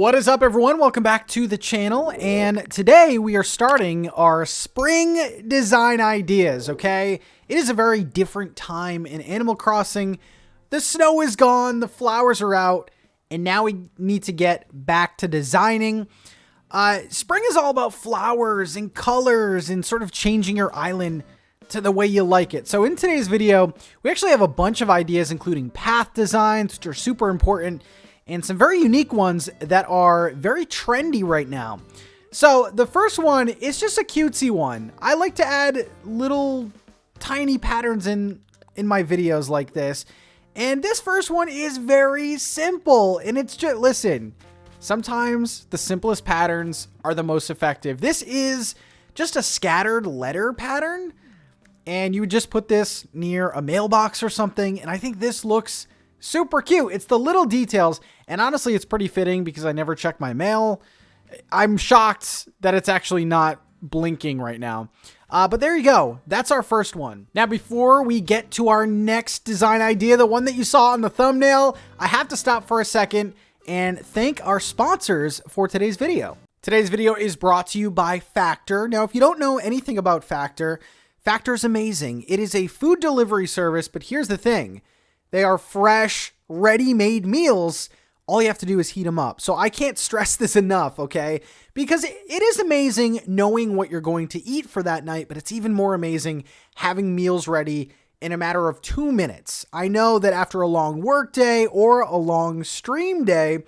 What is up, everyone? Welcome back to the channel, and today we are starting our spring design ideas, okay? It is a very different time in Animal Crossing. The snow is gone, the flowers are out, and now we need to get back to designing. Spring is all about flowers and colors and sort of changing your island to the way you like it. So in today's video, we actually have a bunch of ideas, including path designs, which are super important, and some very unique ones that are very trendy right now. So the first one is just a cutesy one. I like to add little tiny patterns in my videos like this. And this first one is very simple, and it's just, listen, sometimes the simplest patterns are the most effective. This is just a scattered letter pattern, and you would just put this near a mailbox or something, and I think this looks super cute. It's the little details, and honestly, it's pretty fitting because I never check my mail. I'm shocked that it's actually not blinking right now. But there you go. That's our first one. Now, before we get to our next design idea, the one that you saw on the thumbnail, I have to stop for a second and thank our sponsors for today's video. Today's video is brought to you by Factor. Now, if you don't know anything about Factor, Factor is amazing. It is a food delivery service, but here's the thing. They are fresh, ready-made meals. All you have to do is heat them up. So I can't stress this enough, okay? Because it is amazing knowing what you're going to eat for that night, but it's even more amazing having meals ready in a matter of 2 minutes. I know that after a long work day or a long stream day,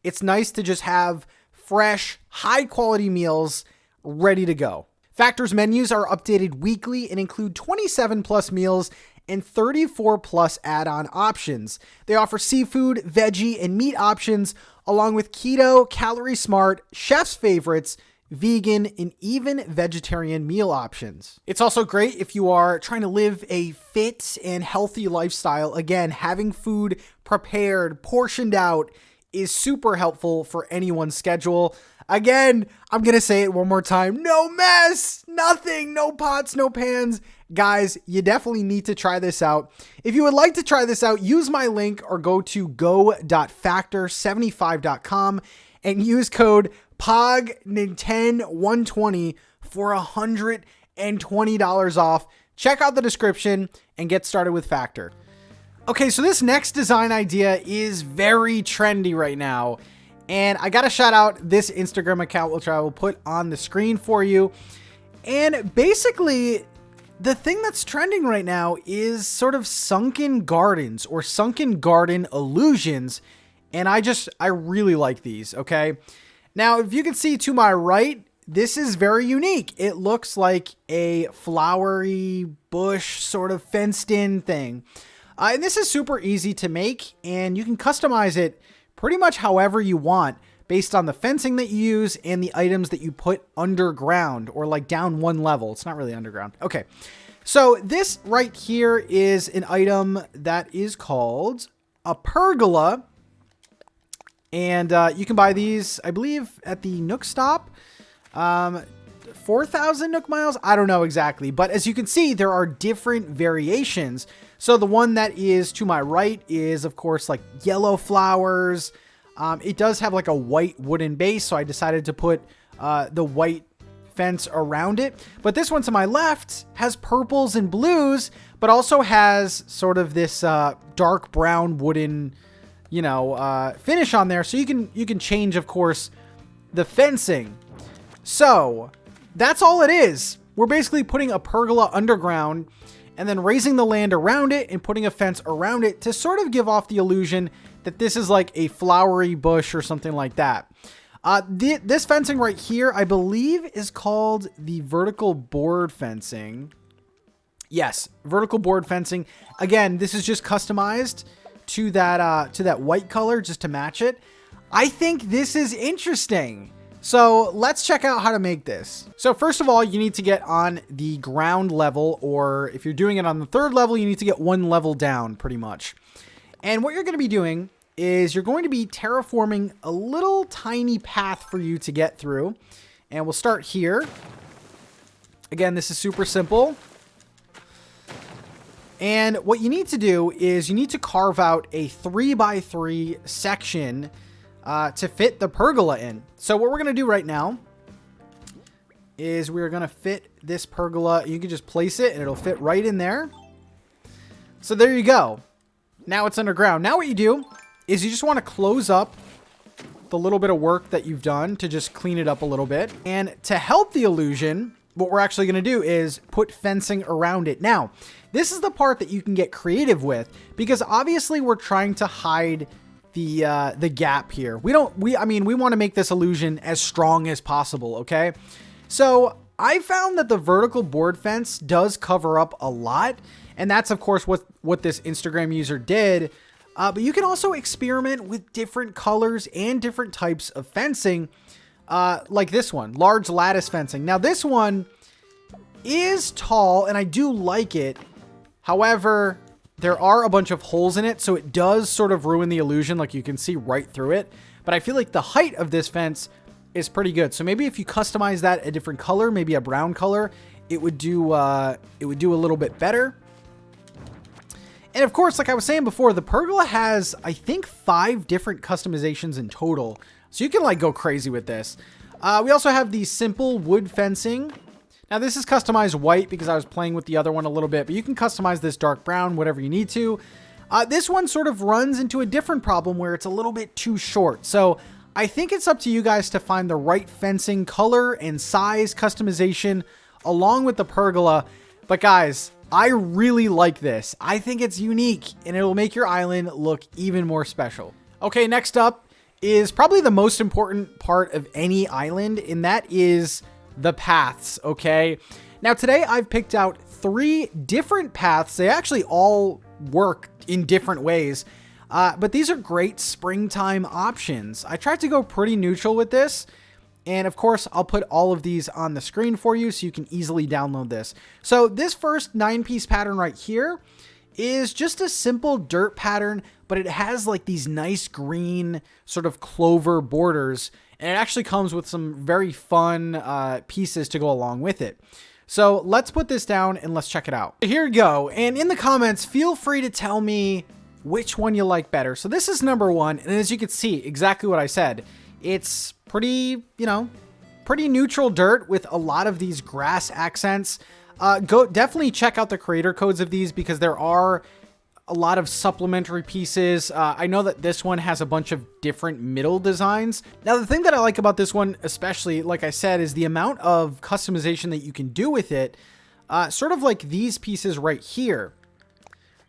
it's nice to just have fresh, high-quality meals ready to go. Factor's menus are updated weekly and include 27 plus meals and 34 plus add-on options. They offer seafood, veggie, and meat options, along with keto, calorie smart, chef's favorites, vegan, and even vegetarian meal options. It's also great if you are trying to live a fit and healthy lifestyle. Again, having food prepared, portioned out is super helpful for anyone's schedule. Again, I'm going to say it one more time. No mess, nothing, no pots, no pans. Guys, you definitely need to try this out. If you would like to try this out, use my link or go to go.factor75.com and use code POGNINTEN120 for $120 off. Check out the description and get started with Factor. Okay, so this next design idea is very trendy right now. And I got to shout out this Instagram account, which I will put on the screen for you. And basically, the thing that's trending right now is sort of sunken gardens or sunken garden illusions. And I really like these, okay? Now, if you can see to my right, this is very unique. It looks like a flowery bush sort of fenced in thing. And this is super easy to make, and you can customize it pretty much however you want based on the fencing that you use and the items that you put underground or like down one level. It's not really underground. Okay. So this right here is an item that is called a pergola. And you can buy these, I believe, at the Nook Stop. 4,000 Nook miles? I don't know exactly. But as you can see, there are different variations. So the one that is to my right is, of course, like yellow flowers. It does have like a white wooden base, so I decided to put the white fence around it. But this one to my left has purples and blues, but also has sort of this dark brown wooden, finish on there. So you can change, of course, the fencing. So that's all it is. We're basically putting a pergola underground and then raising the land around it and putting a fence around it to sort of give off the illusion that this is like a flowery bush or something like that. This fencing right here, I believe, is called the vertical board fencing. Yes, vertical board fencing. Again, this is just customized to that white color just to match it. I think this is interesting. So let's check out how to make this. So first of all, you need to get on the ground level, or if you're doing it on the third level, you need to get one level down pretty much. And what you're going to be doing is you're going to be terraforming a little tiny path for you to get through. And we'll start here. Again, this is super simple. And what you need to do is you need to carve out a 3x3 section to fit the pergola in. So what we're going to do right now is we're going to fit this pergola. You can just place it and it'll fit right in there. So there you go. Now it's underground. Now what you do is you just want to close up the little bit of work that you've done to just clean it up a little bit. And to help the illusion, what we're actually going to do is put fencing around it. Now, this is the part that you can get creative with, because obviously we're trying to hide the gap here. We want to make this illusion as strong as possible, okay? So I found that the vertical board fence does cover up a lot, and that's of course what this Instagram user did. But you can also experiment with different colors and different types of fencing, like this one, large lattice fencing. Now this one is tall and I do like it. However, there are a bunch of holes in it, so it does sort of ruin the illusion. Like you can see right through it, but I feel like the height of this fence is pretty good. So maybe if you customize that a different color, maybe a brown color, it would do a little bit better. And of course, like I was saying before, the pergola has, I think, 5 different customizations in total. So you can like go crazy with this. We also have the simple wood fencing. Now this is customized white because I was playing with the other one a little bit, but you can customize this dark brown, whatever you need to. This one sort of runs into a different problem where it's a little bit too short. So I think it's up to you guys to find the right fencing color and size customization along with the pergola. But guys, I really like this. I think it's unique and it'll make your island look even more special. Okay, next up is probably the most important part of any island, and that is the paths, okay? Now today I've picked out 3 different paths. They actually all work in different ways, but these are great springtime options. I tried to go pretty neutral with this, and of course I'll put all of these on the screen for you so you can easily download this. So this first 9-piece pattern right here is just a simple dirt pattern, but it has like these nice green sort of clover borders, and it actually comes with some very fun pieces to go along with it. So let's put this down and let's check it out. Here we go. And in the comments, feel free to tell me which one you like better. So this is number 1. And as you can see, exactly what I said, it's pretty, pretty neutral dirt with a lot of these grass accents. Definitely check out the creator codes of these because there are a lot of supplementary pieces. I know that this one has a bunch of different middle designs. Now, the thing that I like about this one, especially, like I said, is the amount of customization that you can do with it. Sort of like these pieces right here.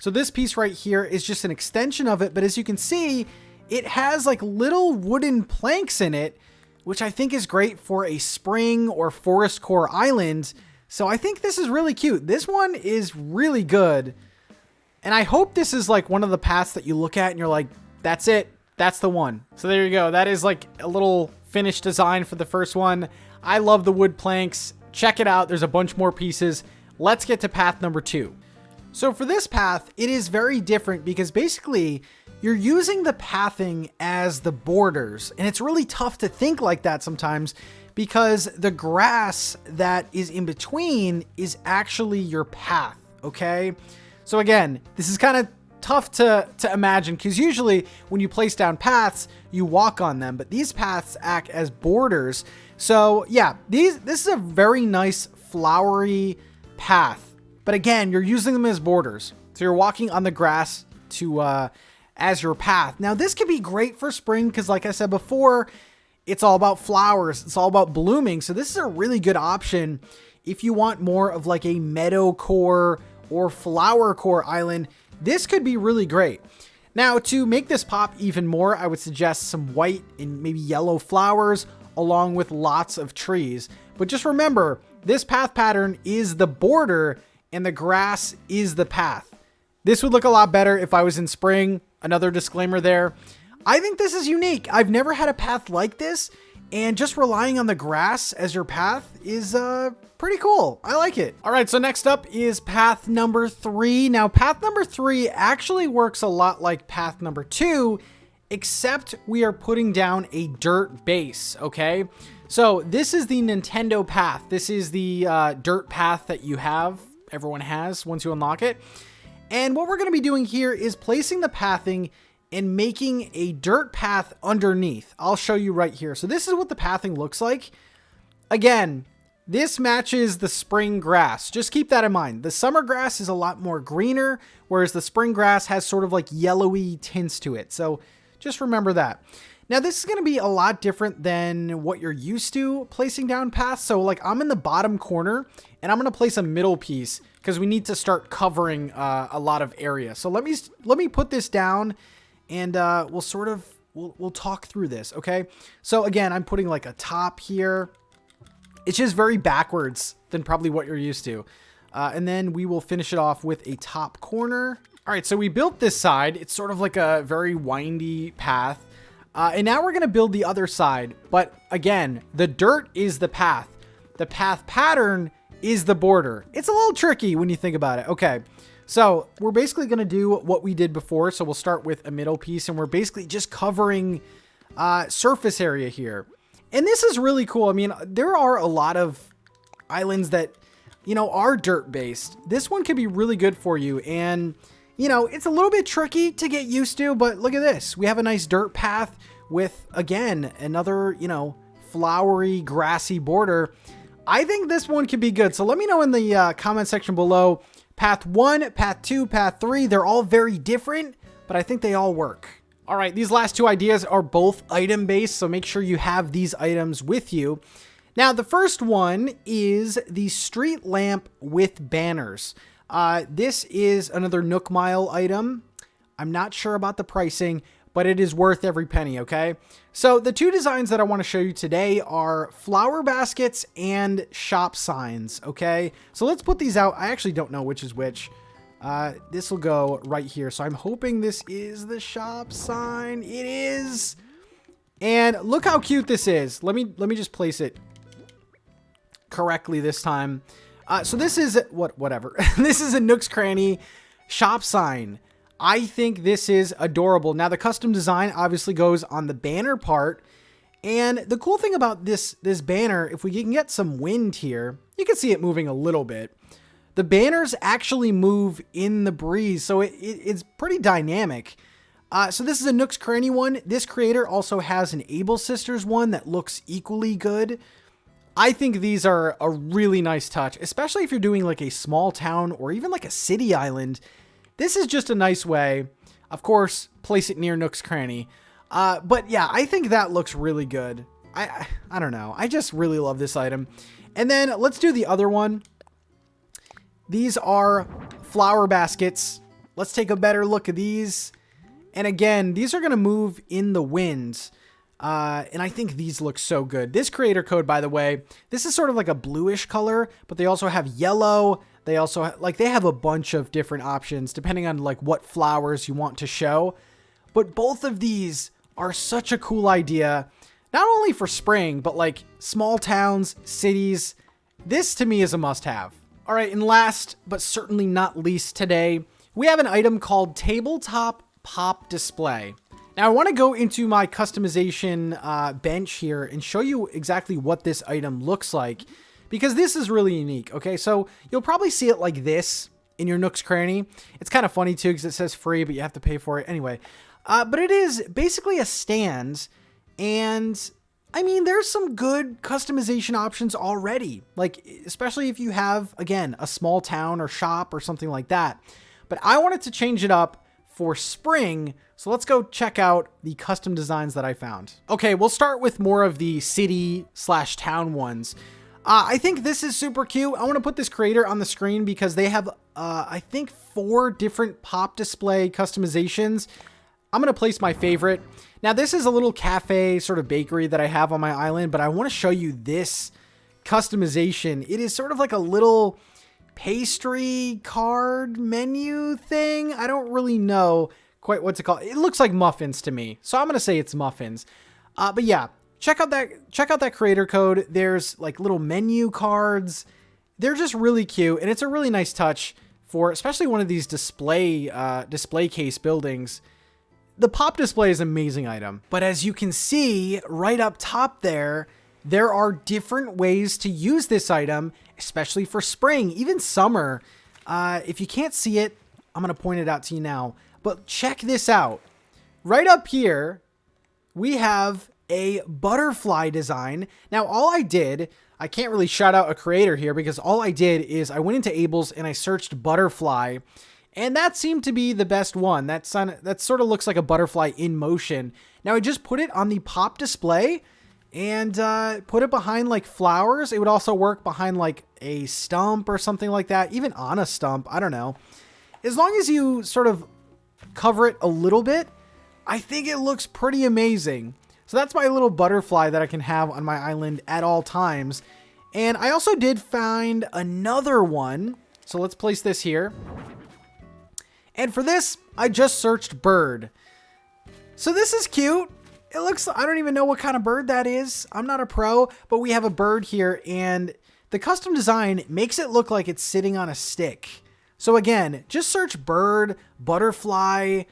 So this piece right here is just an extension of it, but as you can see, it has like little wooden planks in it, which I think is great for a spring or forest core island. So I think this is really cute. This one is really good. And I hope this is like one of the paths that you look at and you're like, that's it. That's the one. So there you go. That is like a little finished design for the first one. I love the wood planks. Check it out. There's a bunch more pieces. Let's get to path number 2. So for this path, it is very different because basically you're using the pathing as the borders. And it's really tough to think like that sometimes because the grass that is in between is actually your path. Okay. So again, this is kind of tough to imagine because usually when you place down paths, you walk on them, but these paths act as borders. So yeah, this is a very nice flowery path, but again, you're using them as borders. So you're walking on the grass to as your path. Now this could be great for spring because like I said before, it's all about flowers. It's all about blooming. So this is a really good option if you want more of like a meadow core or flower core island. This could be really great. Now to make this pop even more, I would suggest some white and maybe yellow flowers along with lots of trees. But just remember, this path pattern is the border and the grass is the path. This would look a lot better if I was in spring. Another disclaimer there. I think this is unique. I've never had a path like this, and just relying on the grass as your path is pretty cool. I like it. All right, so next up is path number 3. Now, path number 3 actually works a lot like path number 2, except we are putting down a dirt base, okay? So this is the Nintendo path. This is the dirt path that everyone has once you unlock it. And what we're gonna be doing here is placing the pathing and making a dirt path underneath. I'll show you right here. So this is what the pathing looks like. Again, this matches the spring grass. Just keep that in mind. The summer grass is a lot more greener, whereas the spring grass has sort of like yellowy tints to it. So just remember that. Now, this is going to be a lot different than what you're used to placing down paths. So like I'm in the bottom corner and I'm going to place a middle piece because we need to start covering a lot of area. So let me put this down and we'll talk through this. Okay. So again, I'm putting like a top here. It's just very backwards than probably what you're used to. And then we will finish it off with a top corner. All right. So we built this side. It's sort of like a very windy path. And now we're going to build the other side. But again, the dirt is the path. The path pattern is the border. It's a little tricky when you think about it. Okay. So we're basically going to do what we did before. So we'll start with a middle piece and we're basically just covering surface area here. And this is really cool. I mean, there are a lot of islands that, you know, are dirt based. This one could be really good for you. And you know, it's a little bit tricky to get used to, but look at this. We have a nice dirt path with, again, another, you know, flowery, grassy border. I think this one could be good. So let me know in the comment section below. Path 1, Path 2, Path 3, they're all very different, but I think they all work. All right, these last two ideas are both item-based, so make sure you have these items with you. Now, the first one is the street lamp with banners. This is another Nook Mile item. I'm not sure about the pricing, but it is worth every penny, okay? So the two designs that I want to show you today are flower baskets and shop signs, okay? So let's put these out. I actually don't know which is which. This will go right here. So I'm hoping this is the shop sign. It is. And look how cute this is. Let me just place it correctly this time. So this is whatever. This is a Nook's Cranny shop sign. I think this is adorable. Now the custom design obviously goes on the banner part. And the cool thing about this banner, if we can get some wind here, you can see it moving a little bit. The banners actually move in the breeze. So it's pretty dynamic. So this is a Nook's Cranny one. This creator also has an Able Sisters one that looks equally good. I think these are a really nice touch, especially if you're doing like a small town or even like a city island. This is just a nice way. Of course, place it near Nook's Cranny. But yeah, I think that looks really good. I don't know. I just really love this item. And then let's do the other one. These are flower baskets. Let's take a better look at these. And again, these are going to move in the wind. And I think these look so good. This creator code, by the way, this is sort of like a bluish color, but they also have yellow. They also they have a bunch of different options depending on like what flowers you want to show. But both of these are such a cool idea, not only for spring, but like small towns, cities. This to me is a must have. All right. And last, but certainly not least today, we have an item called Tabletop Pop Display. Now I want to go into my customization bench here and show you exactly what this item looks like, because this is really unique. Okay, so you'll probably see it like this in your Nook's Cranny. It's kind of funny too because it says free, but you have to pay for it anyway. But it is basically a stand, and I mean, there's some good customization options already, like especially if you have, again, a small town or shop or something like that. But I wanted to change it up for spring. So let's go check out the custom designs that I found. Okay, we'll start with more of the city/town ones. I think this is super cute. I want to put this creator on the screen because they have, I think, 4 different pop display customizations. I'm going to place my favorite. Now, this is a little cafe sort of bakery that I have on my island, but I want to show you this customization. It is sort of like a little pastry card menu thing. I don't really know quite what's it called. It looks like muffins to me, so I'm gonna say it's muffins. But yeah, check out that creator code. There's like little menu cards. They're just really cute, and it's a really nice touch for especially one of these display case buildings. The pop display is an amazing item, but as you can see right up top there are different ways to use this item, especially for spring, even summer. If you can't see it, I'm gonna point it out to you now. But check this out. right up here, we have a butterfly design. Now, all I did, I can't really shout out a creator here because all I did is I went into Able's and I searched butterfly, and that seemed to be the best one. That sort of looks like a butterfly in motion. Now, I just put it on the pop display and put it behind like flowers. It would also work behind like a stump or something like that, even on a stump. I don't know. As long as you sort of cover it a little bit, I think it looks pretty amazing. So that's my little butterfly that I can have on my island at all times. And I also did find another one. So let's place this here. And for this, I just searched bird. So this is cute. It looks, I don't even know what kind of bird that is. I'm not a pro, but we have a bird here, and the custom design makes it look like it's sitting on a stick. So again, just search bird, butterfly.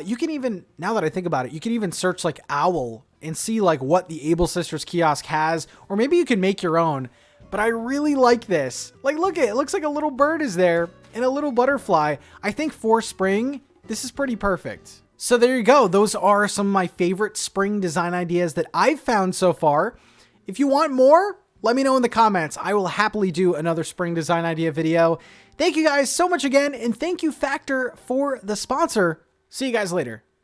You can even, now that I think about it, you can even search like owl and see like what the Able Sisters kiosk has, or maybe you can make your own. But I really like this. Like, look at it. It looks like a little bird is there and a little butterfly. I think for spring, this is pretty perfect. So there you go. Those are some of my favorite spring design ideas that I've found so far. If you want more, let me know in the comments. I will happily do another spring design idea video. Thank you guys so much again. And thank you Factor for the sponsor. See you guys later.